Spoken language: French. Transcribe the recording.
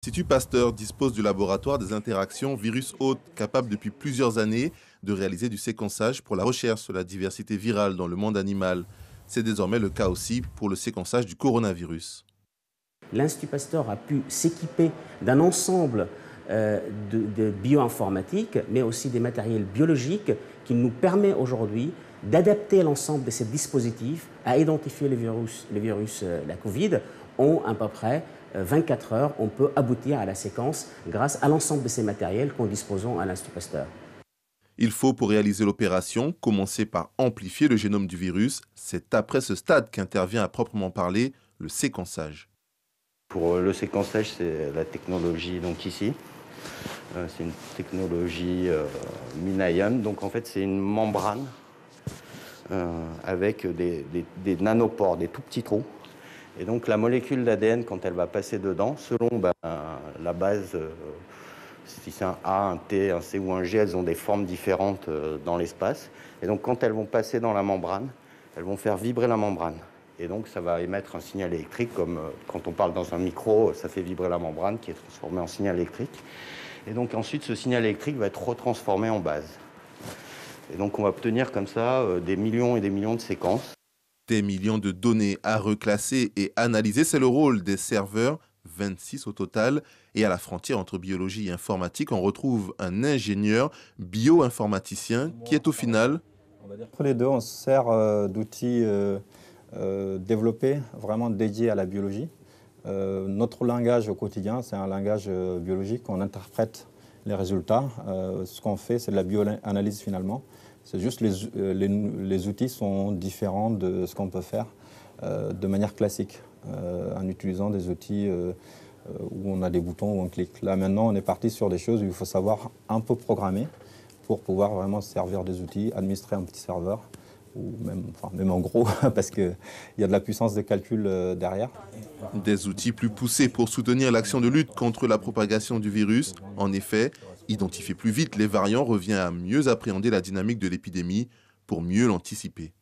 L'Institut Pasteur dispose du laboratoire des interactions virus-hôtes, capable depuis plusieurs années de réaliser du séquençage pour la recherche sur la diversité virale dans le monde animal. C'est désormais le cas aussi pour le séquençage du coronavirus. L'Institut Pasteur a pu s'équiper d'un ensemble de bioinformatique, mais aussi des matériels biologiques qui nous permet aujourd'hui d'adapter l'ensemble de ces dispositifs à identifier les virus la Covid. En à peu près 24 heures, on peut aboutir à la séquence grâce à l'ensemble de ces matériels que nous disposons à l'Institut Pasteur. Il faut, pour réaliser l'opération, commencer par amplifier le génome du virus. C'est après ce stade qu'intervient à proprement parler le séquençage. Pour le séquençage, c'est la technologie donc ici. C'est une technologie MinION. Donc en fait, c'est une membrane avec des nanopores, des tout petits trous. Et donc la molécule d'ADN, quand elle va passer dedans, selon la base, si c'est un A, un T, un C ou un G, elles ont des formes différentes dans l'espace. Et donc quand elles vont passer dans la membrane, elles vont faire vibrer la membrane. Et donc ça va émettre un signal électrique, comme quand on parle dans un micro, ça fait vibrer la membrane qui est transformée en signal électrique. Et donc ensuite, ce signal électrique va être retransformé en base. Et donc on va obtenir comme ça des millions et des millions de séquences. Des millions de données à reclasser et analyser, c'est le rôle des serveurs, 26 au total. Et à la frontière entre biologie et informatique, on retrouve un ingénieur bioinformaticien qui est au final... Entre les deux, on se sert d'outils développés, vraiment dédiés à la biologie. Notre langage au quotidien, c'est un langage biologique. On interprète les résultats. Ce qu'on fait, c'est de la bioanalyse finalement. C'est juste les outils sont différents de ce qu'on peut faire de manière classique, en utilisant des outils où on a des boutons où on clique. Là maintenant, on est parti sur des choses où il faut savoir un peu programmer pour pouvoir vraiment se servir des outils, administrer un petit serveur, ou même en gros, parce qu'il y a de la puissance de calcul derrière. Des outils plus poussés pour soutenir l'action de lutte contre la propagation du virus. En effet, identifier plus vite les variants revient à mieux appréhender la dynamique de l'épidémie pour mieux l'anticiper.